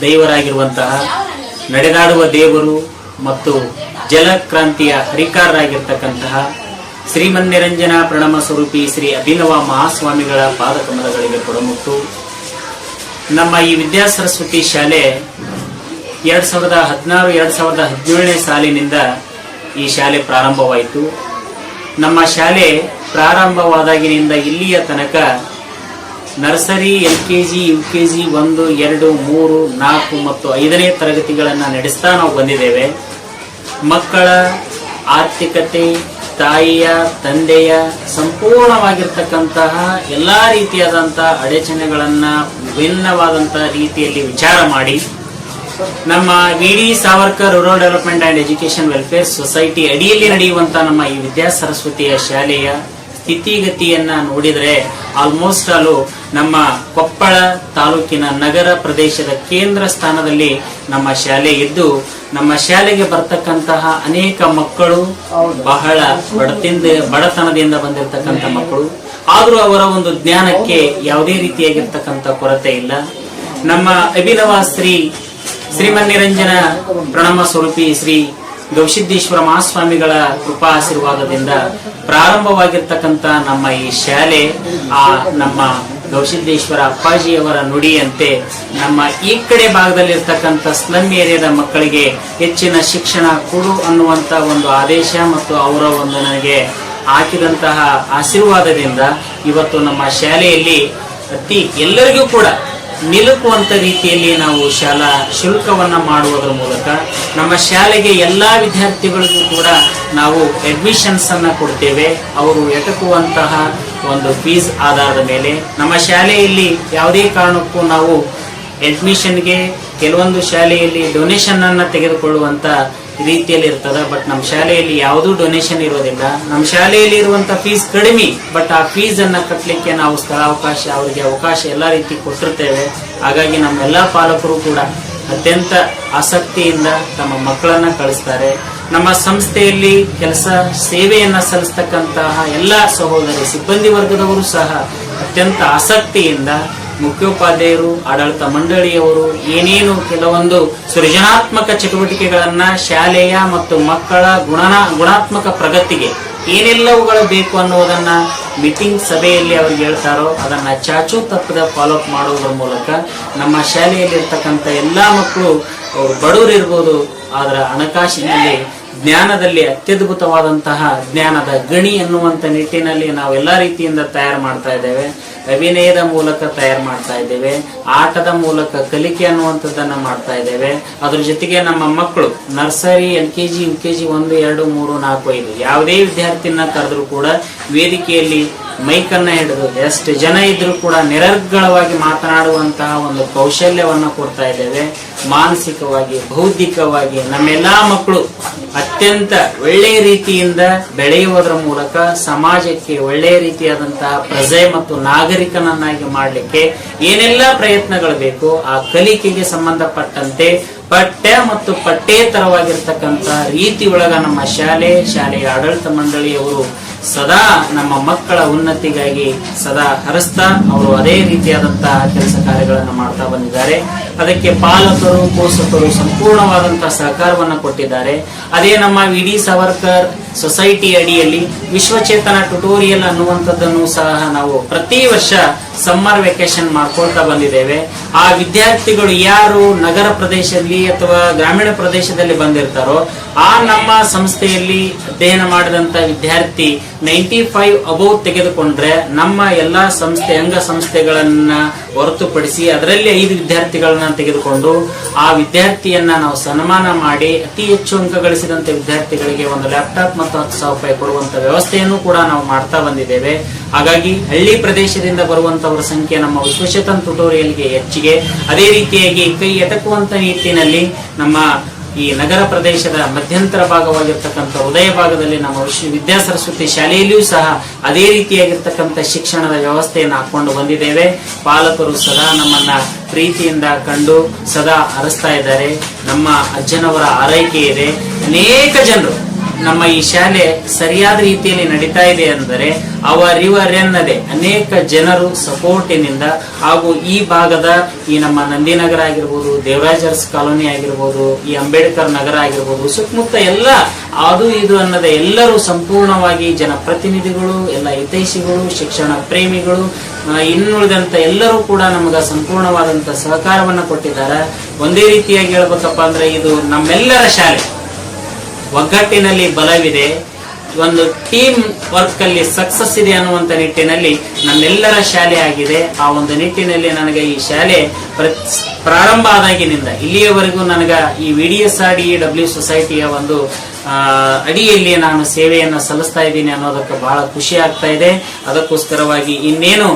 ದೈವರಾಗಿರುವಂತಹ ನಡೆದಾಡುವ ದೇವರು ಮತ್ತು ಜಲಕ್ರಾಂತಿಯ ಹರಿಕಾರರಾಗಿರ್ತಕ್ಕಂತಹ ಶ್ರೀಮನ್ನಿರಂಜನ ಪ್ರಣಮ ಸ್ವರೂಪಿ ಶ್ರೀ ಅಭಿನವ ಮಹಾಸ್ವಾಮಿಗಳ ಪಾದಕಮಲಗಳಿಗೆ ಕೊಡಮುಟ್ಟು. ನಮ್ಮ ಈ ವಿದ್ಯಾ ಸರಸ್ವತಿ ಶಾಲೆ 2016-2017ನೇ ಸಾಲಿನಿಂದ ಈ ಶಾಲೆ ಪ್ರಾರಂಭವಾಯಿತು. ನಮ್ಮ ಶಾಲೆ ಪ್ರಾರಂಭವಾದಾಗಿನಿಂದ ಇಲ್ಲಿಯ ತನಕ ನರ್ಸರಿ, LKG, UKG 1, 2, 3, 4 ಮತ್ತು 5ನೇ ತರಗತಿಗಳನ್ನು ನಡೆಸ್ತಾ ನಾವು ಬಂದಿದ್ದೇವೆ. ಮಕ್ಕಳ ಆರ್ಥಿಕತೆ, ತಾಯಿಯ ತಂದೆಯ ಸಂಪೂರ್ಣವಾಗಿರ್ತಕ್ಕಂತಹ ಎಲ್ಲ ರೀತಿಯಾದಂತಹ ಅಡಚಣೆಗಳನ್ನು ವಿಭಿನ್ನವಾದಂತಹ ರೀತಿಯಲ್ಲಿ ವಿಚಾರ ಮಾಡಿ ನಮ್ಮ VD. Savarkar rural development and education welfare society ಅಡಿಯಲ್ಲಿ ನಡೆಯುವಂತಹ ನಮ್ಮ ಈ ವಿದ್ಯಾ ಸರಸ್ವತಿಯ ಶಾಲೆಯ ಸ್ಥಿತಿಗತಿಯನ್ನ ನೋಡಿದರೆ ಆಲ್ಮೋಸ್ಟ್ ಆಲು ನಮ್ಮ ಕೊಪ್ಪಳ ತಾಲೂಕಿನ ನಗರ ಪ್ರದೇಶದ ಕೇಂದ್ರ ಸ್ಥಾನದಲ್ಲಿ ನಮ್ಮ ಶಾಲೆ ಇದ್ದು, ನಮ್ಮ ಶಾಲೆಗೆ ಬರ್ತಕ್ಕಂತಹ ಅನೇಕ ಮಕ್ಕಳು ಬಹಳ ಬಡತನದಿಂದ ಬಂದಿರತಕ್ಕಂಥ ಮಕ್ಕಳು. ಆದರೂ ಅವರ ಒಂದು ಜ್ಞಾನಕ್ಕೆ ಯಾವುದೇ ರೀತಿಯಾಗಿರ್ತಕ್ಕಂಥ ಕೊರತೆ ಇಲ್ಲ. ನಮ್ಮ ಅಭಿನವ ಶ್ರೀಮನ್ನಿರಂಜನ ಪ್ರಣಮ ಸ್ವರೂಪಿ ಶ್ರೀ ಗವಿಸಿದ್ದೇಶ್ವರ ಮಹಾಸ್ವಾಮಿಗಳ ಕೃಪಾ ಆಶೀರ್ವಾದದಿಂದ ಪ್ರಾರಂಭವಾಗಿರ್ತಕ್ಕಂಥ ನಮ್ಮ ಈ ಶಾಲೆ ನಮ್ಮ ಗವಿಸಿದ್ದೇಶ್ವರ ಅಪ್ಪಾಜಿಯವರ ನುಡಿಯಂತೆ ನಮ್ಮ ಈ ಕಡೆ ಭಾಗದಲ್ಲಿರ್ತಕ್ಕಂಥ ಸ್ಲಮ್ ಏರಿಯಾದ ಮಕ್ಕಳಿಗೆ ಹೆಚ್ಚಿನ ಶಿಕ್ಷಣ ಕೊಡು ಅನ್ನುವಂತ ಒಂದು ಆದೇಶ ಮತ್ತು ಅವರ ಒಂದು ನನಗೆ ಹಾಕಿದಂತಹ ಆಶೀರ್ವಾದದಿಂದ ಇವತ್ತು ನಮ್ಮ ಶಾಲೆಯಲ್ಲಿ ಎಲ್ಲರಿಗೂ ಕೂಡ ನಿಲುಕುವಂತ ರೀತಿಯಲ್ಲಿ ನಾವು ಶಾಲಾ ಶುಲ್ಕವನ್ನ ಮಾಡುವುದರ ಮೂಲಕ ನಮ್ಮ ಶಾಲೆಗೆ ಎಲ್ಲಾ ವಿದ್ಯಾರ್ಥಿಗಳಿಗೂ ಕೂಡ ನಾವು ಅಡ್ಮಿಷನ್ಸ್ ಅನ್ನ ಕೊಡ್ತೇವೆ. ಅವರು ಎಟಕುವಂತಹ ಒಂದು ಫೀಸ್ ಆಧಾರದ ಮೇಲೆ ನಮ್ಮ ಶಾಲೆಯಲ್ಲಿ ಯಾವುದೇ ಕಾರಣಕ್ಕೂ ನಾವು ಅಡ್ಮಿಷನ್ಗೆ ಕೆಲವೊಂದು ಶಾಲೆಯಲ್ಲಿ ಡೊನೇಷನ್ ಅನ್ನ ತೆಗೆದುಕೊಳ್ಳುವಂತ ರೀತಿಯಲ್ಲಿ ಇರ್ತದೆ. ಬಟ್ ನಮ್ಮ ಶಾಲೆಯಲ್ಲಿ ಯಾವುದೂ ಡೊನೇಷನ್ ಇರೋದಿಲ್ಲ. ನಮ್ಮ ಶಾಲೆಯಲ್ಲಿ ಇರುವಂತ ಫೀಸ್ ಕಡಿಮೆ, ಬಟ್ ಆ ಫೀಸ್ ಅನ್ನ ಕಟ್ಟಲಿಕ್ಕೆ ನಾವು ಸ್ಥಳಾವಕಾಶ, ಅವರಿಗೆ ಅವಕಾಶ ಎಲ್ಲ ರೀತಿ ಕೊಟ್ಟಿರ್ತೇವೆ. ಹಾಗಾಗಿ ನಮ್ಮೆಲ್ಲಾ ಪಾಲಕರು ಕೂಡ ಅತ್ಯಂತ ಆಸಕ್ತಿಯಿಂದ ತಮ್ಮ ಮಕ್ಕಳನ್ನ ಕಳಿಸ್ತಾರೆ. ನಮ್ಮ ಸಂಸ್ಥೆಯಲ್ಲಿ ಕೆಲಸ ಸೇವೆಯನ್ನ ಸಲ್ಲಿಸ್ತಕ್ಕಂತಹ ಎಲ್ಲ ಸಹೋದರಿ ಸಿಬ್ಬಂದಿ ವರ್ಗದವರು ಸಹ ಅತ್ಯಂತ ಆಸಕ್ತಿಯಿಂದ ಮುಖ್ಯೋಪಾಧ್ಯಾಯರು, ಆಡಳಿತ ಮಂಡಳಿಯವರು ಏನೇನು ಕೆಲವೊಂದು ಸೃಜನಾತ್ಮಕ ಚಟುವಟಿಕೆಗಳನ್ನ ಶಾಲೆಯ ಮತ್ತು ಮಕ್ಕಳ ಗುಣಾತ್ಮಕ ಪ್ರಗತಿಗೆ ಏನೆಲ್ಲವುಗಳು ಬೇಕು ಅನ್ನೋದನ್ನ ಮೀಟಿಂಗ್ ಸಭೆಯಲ್ಲಿ ಅವ್ರಿಗೆ ಹೇಳ್ತಾರೋ ಅದನ್ನ ಚಾಚೂ ತಪ್ಪದ ಫಾಲೋಅಪ್ ಮಾಡುವುದರ ಮೂಲಕ ನಮ್ಮ ಶಾಲೆಯಲ್ಲಿ ಇರ್ತಕ್ಕಂಥ ಎಲ್ಲಾ ಮಕ್ಕಳು, ಅವರು ಬಡವರು ಇರ್ಬೋದು, ಅದರ ಹಣಕಾಸಿನಲ್ಲಿ ಜ್ಞಾನದಲ್ಲಿ ಅತ್ಯದ್ಭುತವಾದಂತಹ ಜ್ಞಾನದ ಗಣಿ ಎನ್ನುವಂತ ನಿಟ್ಟಿನಲ್ಲಿ ನಾವು ಎಲ್ಲಾ ರೀತಿಯಿಂದ ತಯಾರು ಮಾಡ್ತಾ ಇದ್ದೇವೆ. ಅಭಿನಯದ ಮೂಲಕ ತಯಾರು ಮಾಡ್ತಾ ಇದ್ದೇವೆ, ಆಟದ ಮೂಲಕ ಕಲಿಕೆ ಅನ್ನುವಂಥದ್ದನ್ನ ಮಾಡ್ತಾ ಇದ್ದೇವೆ. ಅದ್ರ ಜೊತೆಗೆ ನಮ್ಮ ಮಕ್ಕಳು ನರ್ಸರಿ, LKG, UKG 1, 2, 3, 4, 5 ಯಾವುದೇ ವಿದ್ಯಾರ್ಥಿನ ಕರೆದ್ರು ಕೂಡ ವೇದಿಕೆಯಲ್ಲಿ ಮೈಕನ್ನ ಹಿಡಿದು ಎಷ್ಟು ಜನ ಇದ್ರೂ ಕೂಡ ನಿರರ್ಗಳವಾಗಿ ಮಾತನಾಡುವಂತಹ ಒಂದು ಕೌಶಲ್ಯವನ್ನ ಕೊಡ್ತಾ ಇದ್ದೇವೆ. ಮಾನಸಿಕವಾಗಿ, ಬೌದ್ಧಿಕವಾಗಿ ನಮ್ಮೆಲ್ಲಾ ಮಕ್ಕಳು ಅತ್ಯಂತ ಒಳ್ಳೆಯ ರೀತಿಯಿಂದ ಬೆಳೆಯುವುದರ ಮೂಲಕ ಸಮಾಜಕ್ಕೆ ಒಳ್ಳೆಯ ರೀತಿಯಾದಂತಹ ಪ್ರಜೆ ಮತ್ತು ನಾಗರಿಕನನ್ನಾಗಿ ಮಾಡಲಿಕ್ಕೆ ಏನೆಲ್ಲ ಪ್ರಯತ್ನಗಳು ಬೇಕು ಆ ಕಲಿಕೆಗೆ ಸಂಬಂಧಪಟ್ಟಂತೆ ಪಠ್ಯ ಮತ್ತು ಪಠ್ಯೇತರವಾಗಿರ್ತಕ್ಕಂಥ ರೀತಿ ಒಳಗ ನಮ್ಮ ಶಾಲೆಯ ಆಡಳಿತ ಮಂಡಳಿಯವರು ಸದಾ ನಮ್ಮ ಮಕ್ಕಳ ಉನ್ನತಿಗಾಗಿ ಸದಾ ಹರಿಸ್ತಾ ಅವರು ಅದೇ ರೀತಿಯಾದಂತಹ ಕೆಲಸ ಕಾರ್ಯಗಳನ್ನು ಮಾಡ್ತಾ ಬಂದಿದ್ದಾರೆ. ಅದಕ್ಕೆ ಪಾಲಕರು, ಪೋಷಕರು ಸಂಪೂರ್ಣವಾದಂತಹ ಸಹಕಾರವನ್ನು ಕೊಟ್ಟಿದ್ದಾರೆ. ಅದೇ ನಮ್ಮ ವಿ.ಡಿ. ಸಾವರ್ಕರ್ ಸೊಸೈಟಿ ಅಡಿಯಲ್ಲಿ ವಿಶ್ವಚೇತನ ಟ್ಯುಟೋರಿಯಲ್ ಅನ್ನುವಂಥದ್ದನ್ನು ಸಹ ನಾವು ಪ್ರತಿ ವರ್ಷ ಸಮ್ಮರ್ ವೆಕೇಶನ್ ಮಾಡ್ಕೊಳ್ತಾ ಬಂದಿದ್ದೇವೆ. ಆ ವಿದ್ಯಾರ್ಥಿಗಳು ಯಾರು ನಗರ ಪ್ರದೇಶದಲ್ಲಿ ಅಥವಾ ಗ್ರಾಮೀಣ ಪ್ರದೇಶದಲ್ಲಿ ಬಂದಿರ್ತಾರೋ ಆ ನಮ್ಮ ಸಂಸ್ಥೆಯಲ್ಲಿ ಅಧ್ಯಯನ ಮಾಡಿದಂತ ವಿದ್ಯಾರ್ಥಿ 95 ಅಬೌವ್ ತೆಗೆದುಕೊಂಡ್ರೆ ನಮ್ಮ ಎಲ್ಲಾ ಅಂಗ ಸಂಸ್ಥೆಗಳನ್ನ ಹೊರತುಪಡಿಸಿ ಅದರಲ್ಲಿ 5 ವಿದ್ಯಾರ್ಥಿಗಳನ್ನ ತೆಗೆದುಕೊಂಡು ಆ ವಿದ್ಯಾರ್ಥಿಯನ್ನ ನಾವು ಸನ್ಮಾನ ಮಾಡಿ ಅತಿ ಹೆಚ್ಚು ಅಂಕ ಗಳಿಸಿದಂತ ವಿದ್ಯಾರ್ಥಿಗಳಿಗೆ ಒಂದು ಲ್ಯಾಪ್ಟಾಪ್ ಮತ್ತು 10,000 ರೂಪಾಯಿ ಕೊಡುವಂತ ವ್ಯವಸ್ಥೆಯನ್ನು ಕೂಡ ನಾವು ಮಾಡ್ತಾ ಬಂದಿದ್ದೇವೆ. ಹಾಗಾಗಿ ಹಳ್ಳಿ ಪ್ರದೇಶದಿಂದ ಬರುವಂತವರ ಸಂಖ್ಯೆ ನಮ್ಮ ವಿಶ್ವಚೇತನ ಟ್ಯುಟೋರಿಯಲ್ಗೆ ಹೆಚ್ಚಿಗೆ. ಅದೇ ರೀತಿಯಾಗಿ ಕೈ ಎಟಕುವಂತ ನಿಟ್ಟಿನಲ್ಲಿ ನಮ್ಮ ಈ ನಗರ ಪ್ರದೇಶದ ಮಧ್ಯಂತರ ಭಾಗವಾಗಿರ್ತಕ್ಕಂಥ ಹೃದಯ ಭಾಗದಲ್ಲಿ ನಮ್ಮ ವಿದ್ಯಾ ಸರಸ್ವತಿ ಶಾಲೆಯಲ್ಲಿಯೂ ಸಹ ಅದೇ ರೀತಿಯಾಗಿರ್ತಕ್ಕಂಥ ಶಿಕ್ಷಣದ ವ್ಯವಸ್ಥೆಯನ್ನು ಹಾಕೊಂಡು ಬಂದಿದ್ದೇವೆ. ಪಾಲಕರು ಸದಾ ನಮ್ಮನ್ನ ಪ್ರೀತಿಯಿಂದ ಕಂಡು ಸದಾ ಹರಿಸ್ತಾ ಇದ್ದಾರೆ. ನಮ್ಮ ಅಜ್ಜನವರ ಆರೈಕೆ ಇದೆ. ಅನೇಕ ಜನರು ನಮ್ಮ ಈ ಶಾಲೆ ಸರಿಯಾದ ರೀತಿಯಲ್ಲಿ ನಡೀತಾ ಇದೆ ಅಂದರೆ ಅವರಿವರೆನ್ನದೆ ಅನೇಕ ಜನರು ಸಪೋರ್ಟಿನಿಂದ ಹಾಗೂ ಈ ಭಾಗದ ಈ ನಮ್ಮ ನಂದಿನಗರ ಆಗಿರ್ಬೋದು, ದೇವರಾಜರ್ಸ್ ಕಾಲೋನಿ ಆಗಿರ್ಬೋದು, ಈ ಅಂಬೇಡ್ಕರ್ ನಗರ ಆಗಿರ್ಬೋದು, ಸುತ್ತಮುತ್ತ ಎಲ್ಲ ಅದು ಇದು ಅನ್ನದೆ ಎಲ್ಲರೂ ಸಂಪೂರ್ಣವಾಗಿ ಜನಪ್ರತಿನಿಧಿಗಳು, ಎಲ್ಲ ಹಿತೈಷಿಗಳು, ಶಿಕ್ಷಣ ಪ್ರೇಮಿಗಳು, ಇನ್ನುಳಿದಂತ ಎಲ್ಲರೂ ಕೂಡ ನಮಗ ಸಂಪೂರ್ಣವಾದಂತ ಸಹಕಾರವನ್ನ ಕೊಟ್ಟಿದ್ದಾರೆ. ಒಂದೇ ರೀತಿಯಾಗಿ ಹೇಳ್ಬೇಕಪ್ಪ ಅಂದ್ರೆ ಇದು ನಮ್ಮೆಲ್ಲರ ಶಾಲೆ. ಒಗ್ಗಟ್ಟಿನಲ್ಲಿ ಬಲವಿದೆ, ಒಂದು ಟೀಮ್ ವರ್ಕ್ ಅಲ್ಲಿ ಸಕ್ಸಸ್ ಇದೆ ಅನ್ನುವಂತ ನಿಟ್ಟಿನಲ್ಲಿ ನಮ್ಮೆಲ್ಲರ ಶಾಲೆ ಆಗಿದೆ. ಆ ಒಂದು ನಿಟ್ಟಿನಲ್ಲಿ ನನಗೆ ಈ ಶಾಲೆ ಪ್ರಾರಂಭ ಆದಾಗಿನಿಂದ ಇಲ್ಲಿಯವರೆಗೂ ನನಗ ಈ VDSRDW ಸೊಸೈಟಿಯ ಒಂದು ಅಡಿಯಲ್ಲಿ ನಾನು ಸೇವೆಯನ್ನ ಸಲ್ಲಿಸ್ತಾ ಇದ್ದೀನಿ ಅನ್ನೋದಕ್ಕೆ ಬಹಳ ಖುಷಿ ಆಗ್ತಾ ಇದೆ. ಅದಕ್ಕೋಸ್ಕರವಾಗಿ ಇನ್ನೇನು